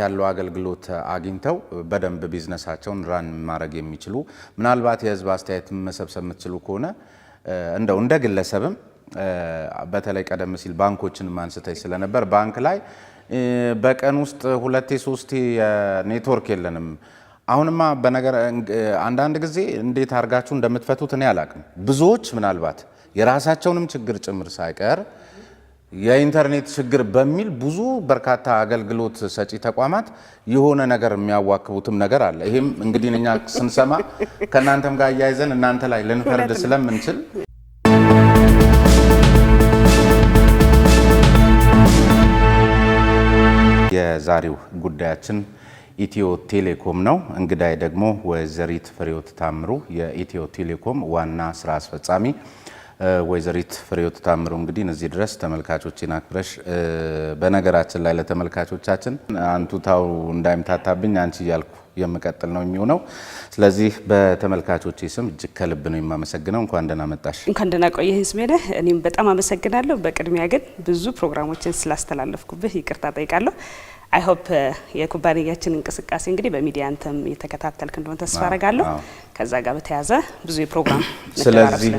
ያለው አገልግሎት አግኝተው በደንብ ቢዝነሳቸውን ራን ማድረግ የሚችሉ ምናልባት የህዝብ አስተያየት መሰብሰብ የምትችሉ ከሆነ እንደ ግለሰብም በተለይ ቀደም ሲል ባንኮችን ማንስተይ ስለነበር ባንክ ላይ በቀን ውስጥ 2-3 ኔትወርክ የለንም። አሁንማ በነገር አንዳንድ ጊዜ እንዴት አርጋችሁ እንደምትፈቱት እኔ አላቅም። ብዙዎች ምናልባት የራሳቸውንም ችግር ጭምር ሳይቀር የኢንተርኔት ችግር በሚል ብዙ በርካታ አገልግሎት ሰጪ ተቋማት የሆነ ነገር የሚያዋክቡትም ነገር አለ። ይሄም እንግዲህ እኛ ስንሰማ ከናንተም ጋር ያይዘን እናንተ ላይ ልንፈርድ ስለምንችል የዛሬው ጉዳያችን ኢትዮ ቴሌኮም ነው። እንግዳይ ደግሞ ወይዘሪት ፍሬህይወት ታምሩ የኢትዮ ቴሌኮም ዋና ስራ አስፈጻሚ። ወይዘሪት ፍሬህይወት ታምሩ እንግዲህ እዚህ ድረስ ተመልካቾችን አክብረሽ በነገራችን ላይ ለተመልካቾቻችን አንቱታው እንዳይምታታብኝ አንቺ እያልኩ የምቀጥል ነው የሚሆነው። ስለዚህ በተመልካቾች ስም እጅግ ከልብ ነው የማመሰግነው። እንኳን ደህና መጣሽ። እንኳን ደህና ቆየህ ስሜነህ። እኔም በጣም አመሰግናለሁ። በቅድሚያ ግን ብዙ ፕሮግራሞችን ስላስተላለፍኩብህ ይቅርታ ጠይቃለሁ። አይ ሆፕ የኩባንያችን እንቅስቃሴ እንግዲህ በሚዲያ አንተም የተከታተልክ እንደሆነ ተስፋ አደርጋለሁ። ከዛ ጋር በተያያዘ ብዙ የፕሮግራም ስለዚህ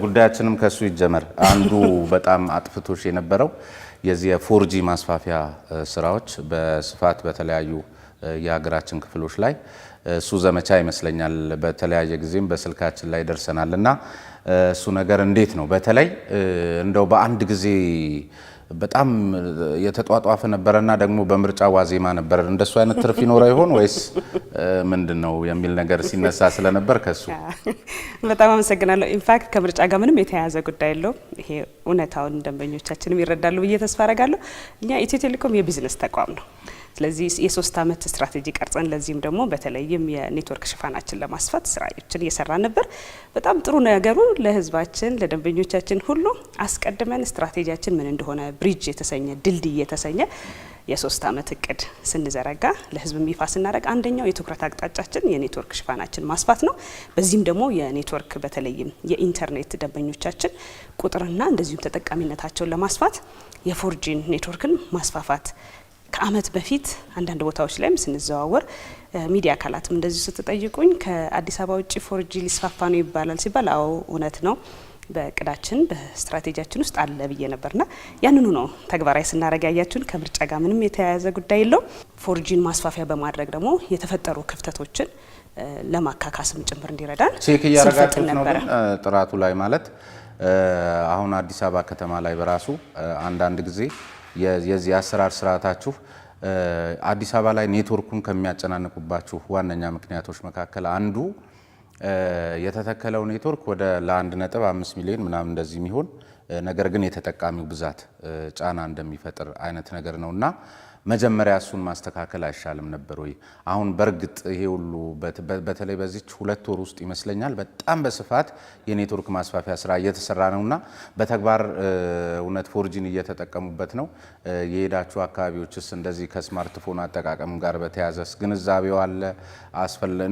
ጉዳያችንም ከሱ ይጀመር። አንዱ በጣም አጥፍቶሽ የነበረው የዚህ የፎርጂ ማስፋፊያ ስራዎች በስፋት በተለያዩ የሀገራችን ክፍሎች ላይ እሱ ዘመቻ ይመስለኛል በተለያየ ጊዜም በስልካችን ላይ ደርሰናልና እሱ ነገር እንዴት ነው በተለይ እንደው በአንድ ጊዜ በጣም የተጧጧፈ ነበርና ደግሞ በምርጫ ዋዜማ ነበር። እንደሱ አይነት ትርፍ ይኖረው ይሆን ወይስ ምንድነው የሚል ነገር ሲነሳ ስለነበር ከሱ በጣም አመሰግናለሁ። ኢንፋክት ከምርጫ ጋር ምንም የተያያዘ ጉዳይ የለውም። ይሄ እውነታውን ደንበኞቻችንም ይረዳሉ ብዬ ተስፋ አደርጋለሁ። እኛ ኢትዮ ቴሌኮም የቢዝነስ ተቋም ነው። ስለዚህ የ3 ዓመት ስትራቴጂ ቀርጸን ለዚህም ደግሞ በተለይም የኔትወርክ ሽፋናችን ለማስፋት ስራዎችን እየሰራን ነበር። በጣም ጥሩ ነገሩ ለህዝባችን ለደንበኞቻችን ሁሉ አስቀድመን ስትራቴጂያችን ምን እንደሆነ ብሪጅ የተሰኘ ድልድይ የተሰኘ የ3 ዓመት እቅድ ስንዘረጋ ለህዝብ ይፋ ስናደርግ አንደኛው የትኩረት አቅጣጫችን የኔትወርክ ሽፋናችን ማስፋት ነው። በዚህም ደግሞ የኔትወርክ በተለይም የኢንተርኔት ደንበኞቻችን ቁጥርና እንደዚሁም ተጠቃሚነታቸውን ለማስፋት የፎርጂ ኔትወርክን ማስፋፋት ከአመት በፊት አንዳንድ ቦታዎች ላይም ስንዘዋወር ሚዲያ አካላትም እንደዚህ ስትጠይቁኝ ከአዲስ አበባ ውጪ ፎርጂ ሊስፋፋ ነው ይባላል ሲባል አዎ እውነት ነው በእቅዳችን በስትራቴጂያችን ውስጥ አለ ብዬ ነበርና ያንኑ ነው ተግባራዊ ስናደርግ ያያችሁን። ከምርጫ ጋር ምንም የተያያዘ ጉዳይ የለው። ፎርጂን ማስፋፊያ በማድረግ ደግሞ የተፈጠሩ ክፍተቶችን ለማካካስም ጭምር እንዲረዳን ቼክ እያረጋችሁ ነው። ጥራቱ ላይ ማለት አሁን አዲስ አበባ ከተማ ላይ በራሱ አንዳንድ ጊዜ የዚህ አሰራር ስርዓታችሁ አዲስ አበባ ላይ ኔትወርኩን ከሚያጨናንቁባችሁ ዋነኛ ምክንያቶች መካከል አንዱ የተተከለው ኔትወርክ ወደ ለ1.5 ሚሊዮን ምናምን እንደዚህ የሚሆን ነገር ግን የተጠቃሚው ብዛት ጫና እንደሚፈጥር አይነት ነገር ነውና መጀመሪያ እሱን ማስተካከል አይሻልም ነበር ወይ? አሁን በርግጥ ይሄ ሁሉ በተለይ በዚች 2 ወር ውስጥ ይመስለኛል በጣም በስፋት የኔትወርክ ማስፋፊያ ስራ እየተሰራ ነውና በተግባር እውነት ፎርጂን እየተጠቀሙበት ነው። የሄዳችሁ አካባቢዎችስ እንደዚህ ከስማርትፎን አጠቃቀም ጋር በተያያዘስ ግንዛቤው አለ?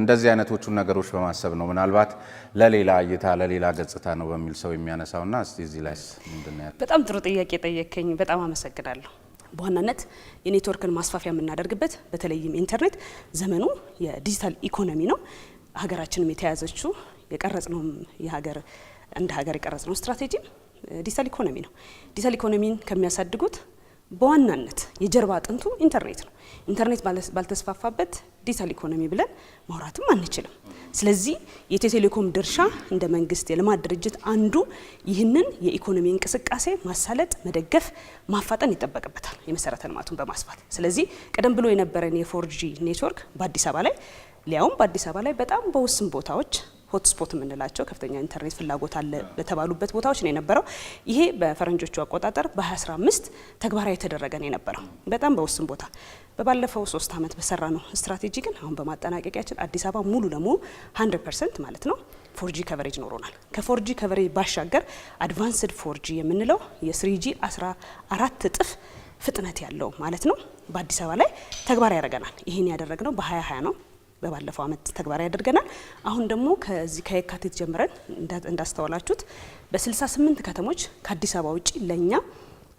እንደዚህ አይነቶቹን ነገሮች በማሰብ ነው ምናልባት ለሌላ እይታ ለሌላ ገጽታ ነው በሚል ሰው የሚያነሳውና እስቲ እዚህ ላይስ ምንድነው? በጣም ጥሩ ጥያቄ ጠየቀኝ። በጣም አመሰግናለሁ። በዋናነት የኔትወርክን ማስፋፊያ የምናደርግበት በተለይም ኢንተርኔት ዘመኑ የዲጂታል ኢኮኖሚ ነው። ሀገራችንም የተያዘችው የቀረጽነው እንደ ሀገር የቀረጽነው ስትራቴጂ ዲጂታል ኢኮኖሚ ነው። ዲጂታል ኢኮኖሚን ከሚያሳድጉት በዋናነት የጀርባ አጥንቱ ኢንተርኔት ነው። ኢንተርኔት ባልተስፋፋበት ዲጂታል ኢኮኖሚ ብለን ማውራትም አንችልም። ስለዚህ የኢትዮ ቴሌኮም ድርሻ እንደ መንግስት የልማት ድርጅት አንዱ ይህንን የኢኮኖሚ እንቅስቃሴ ማሳለጥ፣ መደገፍ፣ ማፋጠን ይጠበቅበታል የመሰረተ ልማቱን በማስፋት። ስለዚህ ቀደም ብሎ የነበረን የፎርጂ ኔትወርክ በአዲስ አበባ ላይ ሊያውም በአዲስ አበባ ላይ በጣም በውስን ቦታዎች ሆትስፖት የምንላቸው ከፍተኛ ኢንተርኔት ፍላጎት አለ በተባሉበት ቦታዎች ነው የነበረው። ይሄ በፈረንጆቹ አቆጣጠር በ2015 ተግባራዊ የተደረገ ነው የነበረው በጣም በውስን ቦታ። በባለፈው 3 ዓመት በሰራ ነው ስትራቴጂ ግን አሁን በማጠናቀቂያችን አዲስ አበባ ሙሉ ለሙሉ 100% ማለት ነው ፎርጂ ከቨሬጅ ኖሮናል። ከፎርጂ ከቨሬጅ ባሻገር አድቫንስድ ፎርጂ የምንለው የ3G 14 እጥፍ ፍጥነት ያለው ማለት ነው በአዲስ አበባ ላይ ተግባራዊ ያደርገናል። ይሄን ያደረግነው በ2020 ነው። በባለፈው አመት ተግባራዊ ያደርገናል። አሁን ደግሞ ከየካቲት ጀምረን እንዳስተዋላችሁት በ68 ከተሞች ከአዲስ አበባ ውጪ ለኛ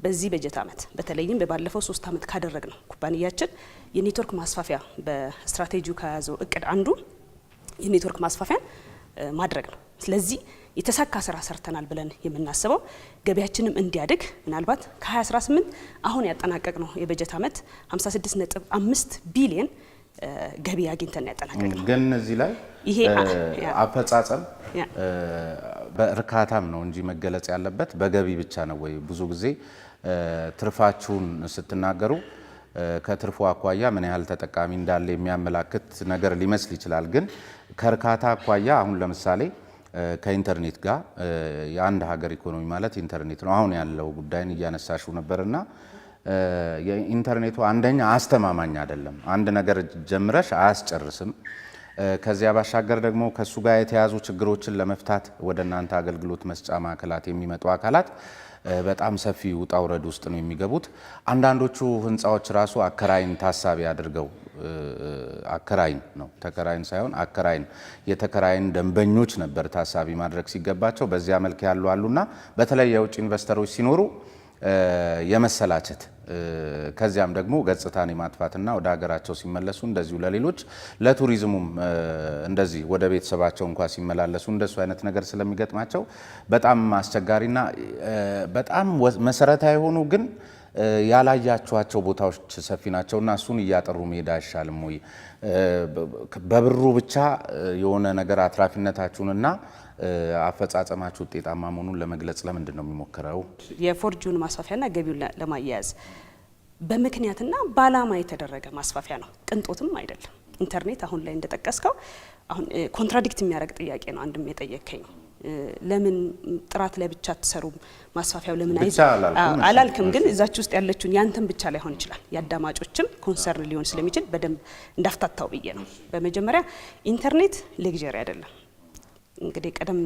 በዚህ በጀት ዓመት በተለይም በባለፈው 3 ዓመት ካደረግነው ኩባንያችን የኔትወርክ ማስፋፊያ በስትራቴጂው ከያዘው እቅድ አንዱ የኔትወርክ ማስፋፊያን ማድረግ ነው። ስለዚህ የተሳካ ስራ ሰርተናል ብለን የምናስበው ገቢያችንም እንዲያድግ ምናልባት ከ2018 አሁን ያጠናቀቅነው የበጀት ዓመት 56.5 ቢሊዮን ገቢ አግኝተን ያጠናቀቅነው። ግን እዚህ ላይ ይሄ አፈጻጸም በእርካታም ነው እንጂ መገለጽ ያለበት በገቢ ብቻ ነው ወይ? ብዙ ጊዜ ትርፋችሁን ስትናገሩ ከትርፉ አኳያ ምን ያህል ተጠቃሚ እንዳለ የሚያመላክት ነገር ሊመስል ይችላል። ግን ከእርካታ አኳያ አሁን ለምሳሌ ከኢንተርኔት ጋር የአንድ ሀገር ኢኮኖሚ ማለት ኢንተርኔት ነው። አሁን ያለው ጉዳይን እያነሳሽው ነበርና የኢንተርኔቱ አንደኛ አስተማማኝ አይደለም። አንድ ነገር ጀምረሽ አያስጨርስም። ከዚያ ባሻገር ደግሞ ከሱ ጋር የተያዙ ችግሮችን ለመፍታት ወደ እናንተ አገልግሎት መስጫ ማዕከላት የሚመጡ አካላት በጣም ሰፊ ውጣ ውረድ ውስጥ ነው የሚገቡት። አንዳንዶቹ ህንፃዎች ራሱ አከራይን ታሳቢ አድርገው አከራይን ነው ተከራይን ሳይሆን አከራይን የተከራይን ደንበኞች ነበር ታሳቢ ማድረግ ሲገባቸው በዚያ መልክ ያሉ አሉና በተለይ የውጭ ኢንቨስተሮች ሲኖሩ የመሰላቸት ከዚያም ደግሞ ገጽታን የማጥፋትና ወደ ሀገራቸው ሲመለሱ እንደዚሁ ለሌሎች ለቱሪዝሙም እንደዚህ ወደ ቤተሰባቸው እንኳን ሲመላለሱ እንደሱ አይነት ነገር ስለሚገጥማቸው በጣም አስቸጋሪና በጣም መሰረታዊ የሆኑ ግን ያላያቸዋቸው ቦታዎች ሰፊ ናቸውና እሱን እያጠሩ መሄድ አይሻልም ወይ? በብሩ ብቻ የሆነ ነገር አትራፊነታችሁንና አፈጻጸማችሁ ውጤታማ መሆኑን ለመግለጽ ለምንድን ነው የሚሞክረው? የፎርጂውን ማስፋፊያና ገቢውን ለማያያዝ በምክንያትና በዓላማ የተደረገ ማስፋፊያ ነው፣ ቅንጦትም አይደለም። ኢንተርኔት አሁን ላይ እንደጠቀስከው አሁን ኮንትራዲክት የሚያደርግ ጥያቄ ነው። አንድም የጠየቀኝ ለምን ጥራት ላይ ብቻ አትሰሩም? ማስፋፊያው ለምን አላልክም? ግን እዛች ውስጥ ያለችውን ያንተን ብቻ ላይሆን ይችላል፣ የአዳማጮችም ኮንሰርን ሊሆን ስለሚችል በደንብ እንዳፍታታው ብዬ ነው። በመጀመሪያ ኢንተርኔት ሌግዠሪ አይደለም። እንግዲህ ቀደም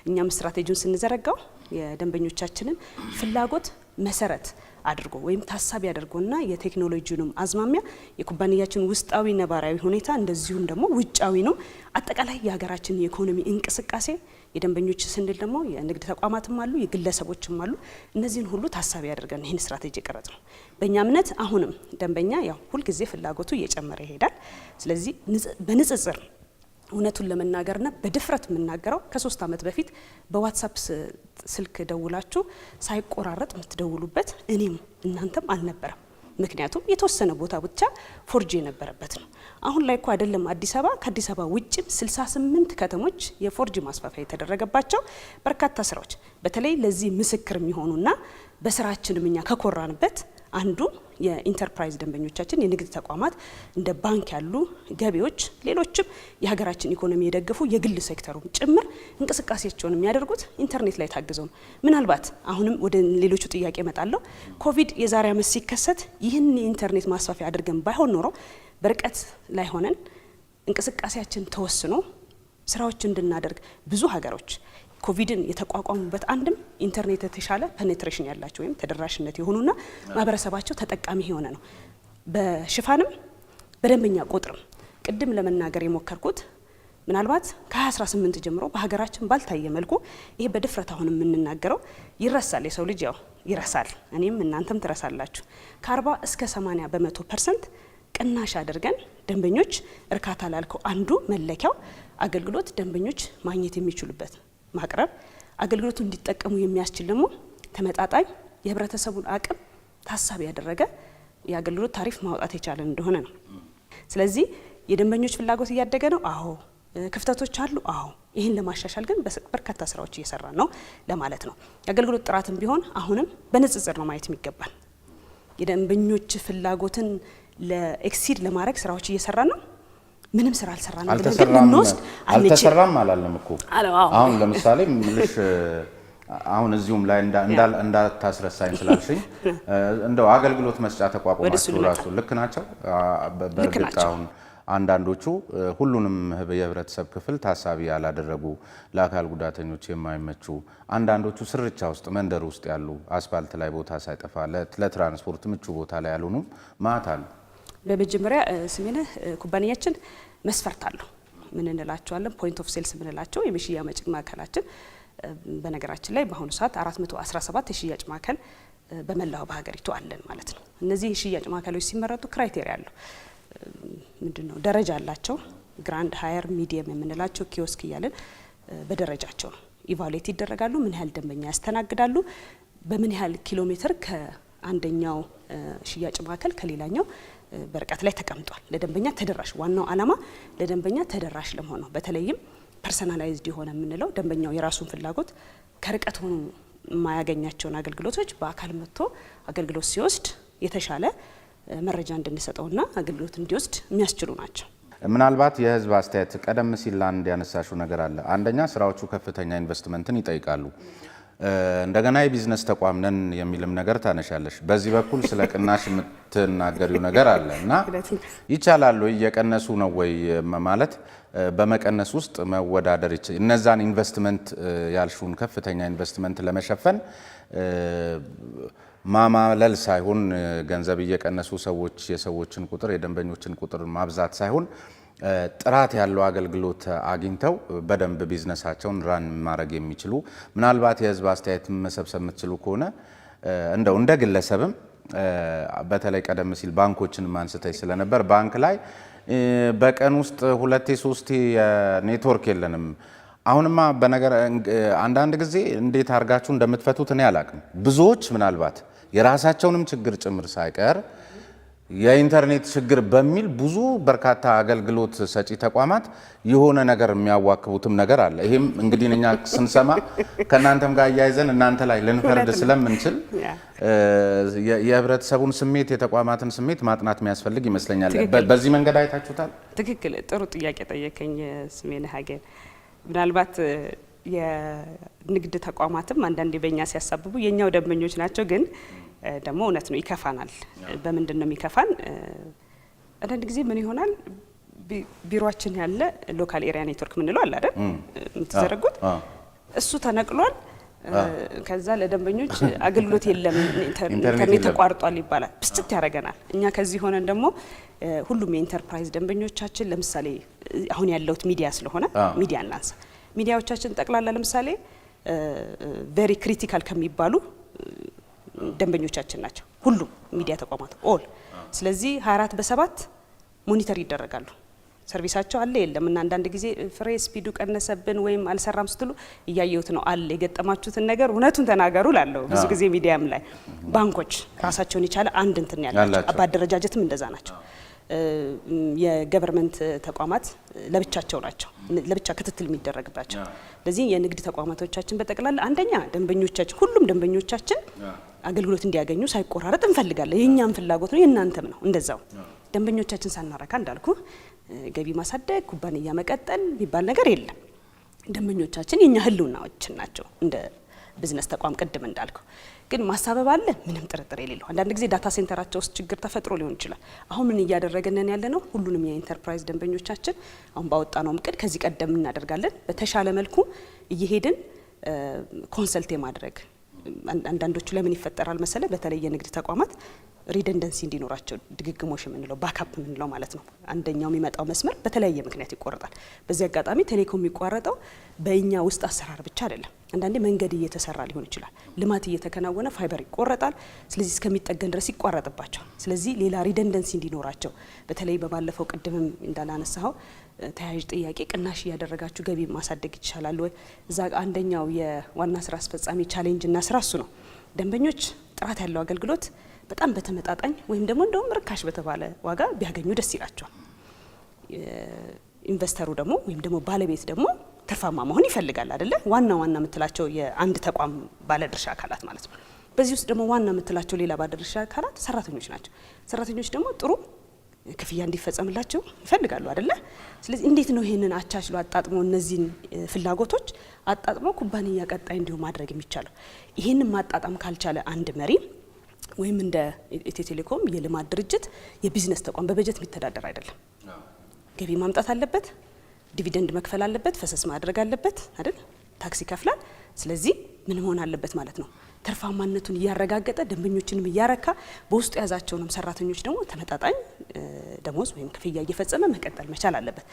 እኛም ስትራቴጂውን ስንዘረጋው የደንበኞቻችንን ፍላጎት መሰረት አድርጎ ወይም ታሳቢ አድርጎና የቴክኖሎጂውንም አዝማሚያ የኩባንያችን ውስጣዊ ነባራዊ ሁኔታ እንደዚሁም ደግሞ ውጫዊ ነው አጠቃላይ የሀገራችን የኢኮኖሚ እንቅስቃሴ የደንበኞች ስንል ደግሞ የንግድ ተቋማትም አሉ የግለሰቦችም አሉ። እነዚህን ሁሉ ታሳቢ አድርገን ይህን ስትራቴጂ ቀረጽ ነው። በእኛ እምነት አሁንም ደንበኛ ያው ሁልጊዜ ፍላጎቱ እየጨመረ ይሄዳል። ስለዚህ በንጽጽር እውነቱን ለመናገርና በድፍረት የምናገረው ከ3 ዓመት በፊት በዋትስአፕ ስልክ ደውላችሁ ሳይቆራረጥ የምትደውሉበት እኔም እናንተም አልነበረም። ምክንያቱም የተወሰነ ቦታ ብቻ ፎርጂ የነበረበት ነው። አሁን ላይ እኮ አይደለም አዲስ አበባ ከአዲስ አበባ ውጭም 68 ከተሞች የፎርጂ ማስፋፊያ የተደረገባቸው በርካታ ስራዎች በተለይ ለዚህ ምስክር የሚሆኑና በስራችንም እኛ ከኮራንበት አንዱ የኢንተርፕራይዝ ደንበኞቻችን የንግድ ተቋማት እንደ ባንክ ያሉ ገቢዎች፣ ሌሎችም የሀገራችን ኢኮኖሚ የደገፉ የግል ሴክተሩ ጭምር እንቅስቃሴያቸውን የሚያደርጉት ኢንተርኔት ላይ ታግዘው ነው። ምናልባት አሁንም ወደ ሌሎቹ ጥያቄ እመጣለሁ። ኮቪድ የዛሬ ዓመት ሲከሰት ይህን የኢንተርኔት ማስፋፊያ አድርገን ባይሆን ኖሮ በርቀት ላይ ሆነን እንቅስቃሴያችን ተወስኖ ስራዎች እንድናደርግ ብዙ ሀገሮች ኮቪድን የተቋቋሙበት አንድም ኢንተርኔት የተሻለ ፔኔትሬሽን ያላቸው ወይም ተደራሽነት የሆኑና ማህበረሰባቸው ተጠቃሚ የሆነ ነው። በሽፋንም በደንበኛ ቁጥርም ቅድም ለመናገር የሞከርኩት ምናልባት ከ2018 ጀምሮ በሀገራችን ባልታየ መልኩ ይሄ በድፍረት አሁን የምንናገረው ይረሳል። የሰው ልጅ ያው ይረሳል፣ እኔም እናንተም ትረሳላችሁ። ከ40 እስከ 80% ቅናሽ አድርገን ደንበኞች እርካታ ላልከው አንዱ መለኪያው አገልግሎት ደንበኞች ማግኘት የሚችሉበት ማቅረብ አገልግሎቱ እንዲጠቀሙ የሚያስችል ደግሞ ተመጣጣኝ የህብረተሰቡን አቅም ታሳቢ ያደረገ የአገልግሎት ታሪፍ ማውጣት የቻለ እንደሆነ ነው። ስለዚህ የደንበኞች ፍላጎት እያደገ ነው። አዎ ክፍተቶች አሉ። አዎ ይህን ለማሻሻል ግን በርካታ ስራዎች እየሰራን ነው ለማለት ነው። የአገልግሎት ጥራትም ቢሆን አሁንም በንጽጽር ነው ማየት የሚገባል። የደንበኞች ፍላጎትን ለኤክሲድ ለማድረግ ስራዎች እየሰራን ነው። ምንም ስራ አልሰራንም ብለን እንወስድ አልተሰራም አላለም እኮ። አሁን ለምሳሌ ምልሽ አሁን እዚሁም ላይ እንዳታስረሳኝ ስላልሽኝ እንደው አገልግሎት መስጫ ተቋቁማችሁ ራሱ ልክ ናቸው። በእርግጥ አሁን አንዳንዶቹ ሁሉንም የህብረተሰብ ክፍል ታሳቢ ያላደረጉ ለአካል ጉዳተኞች የማይመቹ አንዳንዶቹ ስርቻ ውስጥ መንደር ውስጥ ያሉ አስፋልት ላይ ቦታ ሳይጠፋ ለትራንስፖርት ምቹ ቦታ ላይ ያልሆኑ ማት አሉ። በመጀመሪያ ስሜነህ ኩባንያችን መስፈርት አለው። ምን እንላቸዋለን? ፖይንት ኦፍ ሴልስ የምንላቸው የሽያጭ ማዕከላችን በነገራችን ላይ በአሁኑ ሰዓት 417 የሽያጭ ማዕከል በመላው በሀገሪቱ አለን ማለት ነው። እነዚህ የሽያጭ ማዕከሎች ሲመረጡ ክራይቴሪያ አለው። ምንድነው ደረጃ አላቸው። ግራንድ፣ ሃየር፣ ሚዲየም የምንላቸው ኪዮስክ እያለን በደረጃቸው ነው ኢቫሉዌት ይደረጋሉ። ምን ያህል ደንበኛ ያስተናግዳሉ፣ በምን ያህል ኪሎ ሜትር ከአንደኛው ሽያጭ ማዕከል ከሌላኛው በርቀት ላይ ተቀምጧል። ለደንበኛ ተደራሽ፣ ዋናው ዓላማ ለደንበኛ ተደራሽ ለመሆን ነው። በተለይም ፐርሰናላይዝድ የሆነ የምንለው ደንበኛው የራሱን ፍላጎት ከርቀት ሆኖ የማያገኛቸውን አገልግሎቶች በአካል መጥቶ አገልግሎት ሲወስድ የተሻለ መረጃ እንድንሰጠውና አገልግሎት እንዲወስድ የሚያስችሉ ናቸው። ምናልባት የህዝብ አስተያየት ቀደም ሲል አንድ ያነሳሹ ነገር አለ። አንደኛ ስራዎቹ ከፍተኛ ኢንቨስትመንትን ይጠይቃሉ። እንደገና የቢዝነስ ተቋም ነን የሚልም ነገር ታነሻለሽ። በዚህ በኩል ስለ ቅናሽ የምትናገሪው ነገር አለ እና ይቻላል ወይ እየቀነሱ ነው ወይ ማለት በመቀነስ ውስጥ መወዳደር እነዛን ኢንቨስትመንት ያልሹን ከፍተኛ ኢንቨስትመንት ለመሸፈን ማማለል ሳይሆን ገንዘብ እየቀነሱ የሰዎችን ቁጥር የደንበኞችን ቁጥር ማብዛት ሳይሆን ጥራት ያለው አገልግሎት አግኝተው በደንብ ቢዝነሳቸውን ራን ማድረግ የሚችሉ ምናልባት የህዝብ አስተያየት መሰብሰብ የምትችሉ ከሆነ እንደው እንደ ግለሰብም በተለይ ቀደም ሲል ባንኮችን ማንስተይ ስለነበር ባንክ ላይ በቀን ውስጥ 2-3 ኔትወርክ የለንም። አሁንማ በነገር አንዳንድ ጊዜ እንዴት አርጋችሁ እንደምትፈቱት እኔ አላቅም። ብዙዎች ምናልባት የራሳቸውንም ችግር ጭምር ሳይቀር የኢንተርኔት ችግር በሚል ብዙ በርካታ አገልግሎት ሰጪ ተቋማት የሆነ ነገር የሚያዋክቡትም ነገር አለ። ይሄም እንግዲህ እኛ ስንሰማ ከእናንተም ጋር እያይዘን እናንተ ላይ ልንፈርድ ስለምንችል የህብረተሰቡን ስሜት የተቋማትን ስሜት ማጥናት የሚያስፈልግ ይመስለኛል። በዚህ መንገድ አይታችሁታል? ትክክል። ጥሩ ጥያቄ ጠየቀኝ ስሜነህ ሀገር። ምናልባት የንግድ ተቋማትም አንዳንዴ በእኛ ሲያሳብቡ የኛው ደንበኞች ናቸው፣ ግን ደግሞ እውነት ነው ይከፋናል። በምንድን ነው የሚከፋን? አንዳንድ ጊዜ ምን ይሆናል ቢሮአችን ያለ ሎካል ኤሪያ ኔትወርክ ምንለው አለ አይደል የምትዘረጉት እሱ ተነቅሏል። ከዛ ለደንበኞች አገልግሎት የለም ኢንተርኔት ተቋርጧል ይባላል። ብስጭት ያደርገናል። እኛ ከዚህ ሆነን ደግሞ ሁሉም የኢንተርፕራይዝ ደንበኞቻችን ለምሳሌ አሁን ያለውት ሚዲያ ስለሆነ ሚዲያ እናንሳ። ሚዲያዎቻችን ጠቅላላ ለምሳሌ ቬሪ ክሪቲካል ከሚባሉ ደንበኞቻችን ናቸው ሁሉም ሚዲያ ተቋማት ኦል። ስለዚህ 24/7 ሞኒተር ይደረጋሉ። ሰርቪሳቸው አለ የለም እና አንዳንድ ጊዜ ፍሬ ስፒዱ ቀነሰብን ወይም አልሰራም ስትሉ እያየሁት ነው አለ የገጠማችሁትን ነገር እውነቱን ተናገሩ ላለው ብዙ ጊዜ ሚዲያም ላይ ባንኮች ራሳቸውን የቻለ አንድ እንትን ያላቸው በአደረጃጀትም እንደዛ ናቸው። የገቨርንመንት ተቋማት ለብቻቸው ናቸው፣ ለብቻ ክትትል የሚደረግባቸው። ስለዚህ የንግድ ተቋማቶቻችን በጠቅላላ አንደኛ ደንበኞቻችን ሁሉም ደንበኞቻችን አገልግሎት እንዲያገኙ ሳይቆራረጥ እንፈልጋለን። የኛም ፍላጎት ነው የእናንተም ነው እንደዛው። ደንበኞቻችን ሳናረካ እንዳልኩ ገቢ ማሳደግ ኩባንያ መቀጠል የሚባል ነገር የለም። ደንበኞቻችን የኛ ህልውናዎችን ናቸው እንደ ቢዝነስ ተቋም ቅድም እንዳልኩ። ግን ማሳበብ አለ ምንም ጥርጥር የሌለው። አንዳንድ ጊዜ ዳታ ሴንተራቸው ውስጥ ችግር ተፈጥሮ ሊሆን ይችላል። አሁን ምን እያደረገን ያለ ነው? ሁሉንም የኢንተርፕራይዝ ደንበኞቻችን አሁን ባወጣነው እቅድ ከዚህ ቀደም እናደርጋለን በተሻለ መልኩ እየሄድን ኮንሰልት የማድረግ አንዳንዶቹ ለምን ይፈጠራል መሰለ በተለይ የንግድ ተቋማት ሪደንደንሲ እንዲኖራቸው ድግግሞሽ የምንለው ባካፕ የምንለው ማለት ነው። አንደኛው የሚመጣው መስመር በተለያየ ምክንያት ይቆረጣል። በዚህ አጋጣሚ ቴሌኮም የሚቋረጠው በእኛ ውስጥ አሰራር ብቻ አይደለም። አንዳንዴ መንገድ እየተሰራ ሊሆን ይችላል፣ ልማት እየተከናወነ ፋይበር ይቆረጣል። ስለዚህ እስከሚጠገን ድረስ ይቋረጥባቸዋል። ስለዚህ ሌላ ሪደንደንሲ እንዲኖራቸው በተለይ በባለፈው ቅድምም እንዳላነሳው ተያያዥ ጥያቄ ቅናሽ እያደረጋችሁ ገቢ ማሳደግ ይቻላል ወይ? እዛ አንደኛው የዋና ስራ አስፈጻሚ ቻሌንጅ እና ስራ እሱ ነው። ደንበኞች ጥራት ያለው አገልግሎት በጣም በተመጣጣኝ ወይም ደግሞ እንደውም ርካሽ በተባለ ዋጋ ቢያገኙ ደስ ይላቸዋል። ኢንቨስተሩ ደግሞ ወይም ደግሞ ባለቤት ደግሞ ትርፋማ መሆን ይፈልጋል አይደለ? ዋና የምትላቸው የአንድ ተቋም ባለድርሻ አካላት ማለት ነው። በዚህ ውስጥ ደግሞ ዋና የምትላቸው ሌላ ባለድርሻ አካላት ሰራተኞች ናቸው። ሰራተኞች ደግሞ ጥሩ ክፍያ እንዲፈጸምላቸው ይፈልጋሉ አይደለ? ስለዚህ እንዴት ነው ይሄንን አቻችሎ አጣጥሞ እነዚህን ፍላጎቶች አጣጥሞ ኩባንያ ቀጣይ እንዲሁ ማድረግ የሚቻለው? ይሄንን ማጣጣም ካልቻለ አንድ መሪ ወይም እንደ ኢትዮ ቴሌኮም የልማት ድርጅት የቢዝነስ ተቋም በበጀት የሚተዳደር አይደለም። ገቢ ማምጣት አለበት፣ ዲቪደንድ መክፈል አለበት፣ ፈሰስ ማድረግ አለበት አይደል? ታክስ ይከፍላል። ስለዚህ ምን መሆን አለበት ማለት ነው? ተርፋማነቱን እያረጋገጠ ደንበኞችንም እያረካ በውስጡ የያዛቸውንም ሰራተኞች ደግሞ ተመጣጣኝ ደሞዝ ወይም ክፍያ እየፈጸመ መቀጠል መቻል አለበት።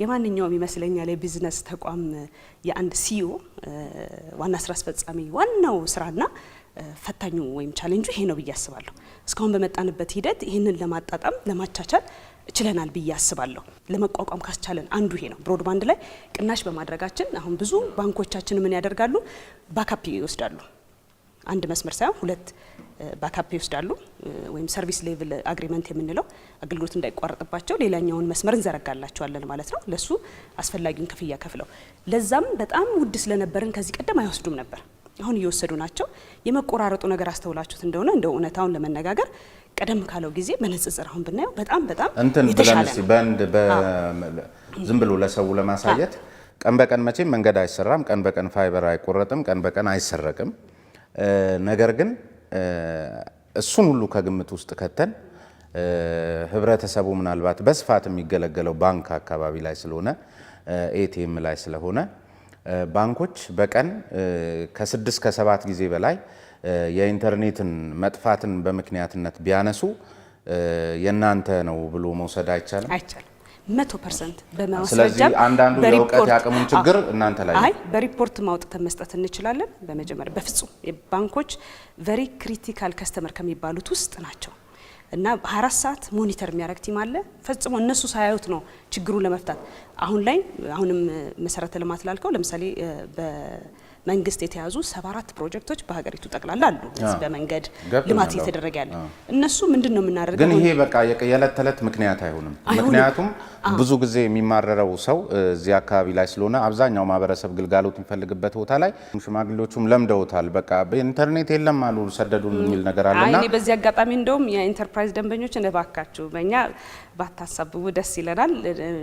የማንኛውም ይመስለኛል የቢዝነስ ተቋም የአንድ ሲኢኦ ዋና ስራ አስፈጻሚ ዋናው ስራና ፈታኙ ወይም ቻሌንጁ ይሄ ነው ብዬ አስባለሁ። እስካሁን በመጣንበት ሂደት ይህንን ለማጣጣም ለማቻቻል ችለናል ብዬ አስባለሁ። ለመቋቋም ካስቻለን አንዱ ይሄ ነው። ብሮድባንድ ላይ ቅናሽ በማድረጋችን አሁን ብዙ ባንኮቻችን ምን ያደርጋሉ? ባካፕ ይወስዳሉ። አንድ መስመር ሳይሆን 2 ባካፕ ይወስዳሉ። ወይም ሰርቪስ ሌቭል አግሪመንት የምንለው አገልግሎት እንዳይቋረጥባቸው ሌላኛውን መስመር እንዘረጋላቸዋለን ማለት ነው። ለሱ አስፈላጊውን ክፍያ ከፍለው ለዛም በጣም ውድ ስለነበርን ከዚህ ቀደም አይወስዱም ነበር። አሁን እየወሰዱ ናቸው። የመቆራረጡ ነገር አስተውላችሁት እንደሆነ እንደው እውነታውን ለመነጋገር ቀደም ካለው ጊዜ በንጽጽር አሁን ብናየው በጣም የተሻለ ነው። በአንድ ዝም ብሎ ለሰው ለማሳየት ቀን በቀን መቼም መንገድ አይሰራም፣ ቀን በቀን ፋይበር አይቆረጥም፣ ቀን በቀን አይሰረቅም። ነገር ግን እሱን ሁሉ ከግምት ውስጥ ከተን ህብረተሰቡ ምናልባት በስፋት የሚገለገለው ባንክ አካባቢ ላይ ስለሆነ ኤቲኤም ላይ ስለሆነ ባንኮች በቀን ከ6 ከ7 ጊዜ በላይ የኢንተርኔትን መጥፋትን በምክንያትነት ቢያነሱ የናንተ ነው ብሎ መውሰድ አይቻልም? አይቻልም። 100% በማስረጃ ስለዚህ አንዳንዱ የእውቀት ያቅሙን ችግር እናንተ ላይ አይ በሪፖርት ማውጣት መስጠት እንችላለን። በመጀመሪያ በፍጹም ባንኮች ቨሪ ክሪቲካል ከስተመር ከሚባሉት ውስጥ ናቸው እና 24 ሰዓት ሞኒተር የሚያደርግ ቲም አለ። ፈጽሞ እነሱ ሳያዩት ነው ችግሩን ለመፍታት አሁን ላይ አሁንም መሰረተ ልማት ላልከው ለምሳሌ በመንግስት የተያዙ 74 ፕሮጀክቶች በሀገሪቱ ጠቅላላ አሉ። እዚህ በመንገድ ልማት እየተደረገ ያለ እነሱ ምንድነው የምናደርገው? ግን ይሄ በቃ የዕለት ተዕለት ምክንያት አይሆንም። ምክንያቱም ብዙ ጊዜ የሚማረረው ሰው እዚህ አካባቢ ላይ ስለሆነ አብዛኛው ማህበረሰብ ግልጋሎት የሚፈልግበት ቦታ ላይ ሽማግሌዎቹም ለምደውታል። በቃ በኢንተርኔት የለም አሉ ሰደዱን የሚል ነገር አለና እኔ በዚህ አጋጣሚ እንደውም የኢንተርፕራይዝ ደንበኞች እንደባካችሁ በእኛ ባታሳብቡ ደስ ይለናል።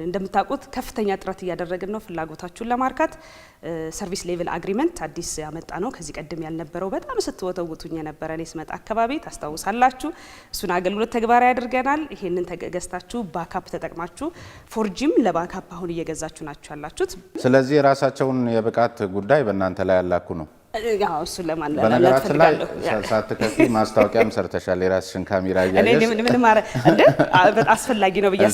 እንደምታውቁት ከፍተኛ ጥረት እያደረግን ነው ፍላጎታችሁን ለማርካት። ሰርቪስ ሌቭል አግሪመንት አዲስ ያመጣ ነው። ከዚህ ቀደም ያልነበረው በጣም ስትወተውቱኝ የነበረ እኔ ስመጣ አካባቢ ታስታውሳላችሁ። እሱን አገልግሎት ተግባራዊ ያድርገናል። ይሄንን ተገዝታችሁ ባካፕ ተጠቅማችሁ ፎርጂም ለባካፕ አሁን እየገዛችሁ ናችሁ ያላችሁት። ስለዚህ የራሳቸውን የብቃት ጉዳይ በእናንተ ላይ ያላኩ ነው። ያው እሱ ለማለት በነገራችን ላይ ሳትከፊ ማስታወቂያም ሰርተሻል። የራስሽን ካሜራ እያየሽ እኔ ምን ማረ እንደ አስፈላጊ ነው ብዬ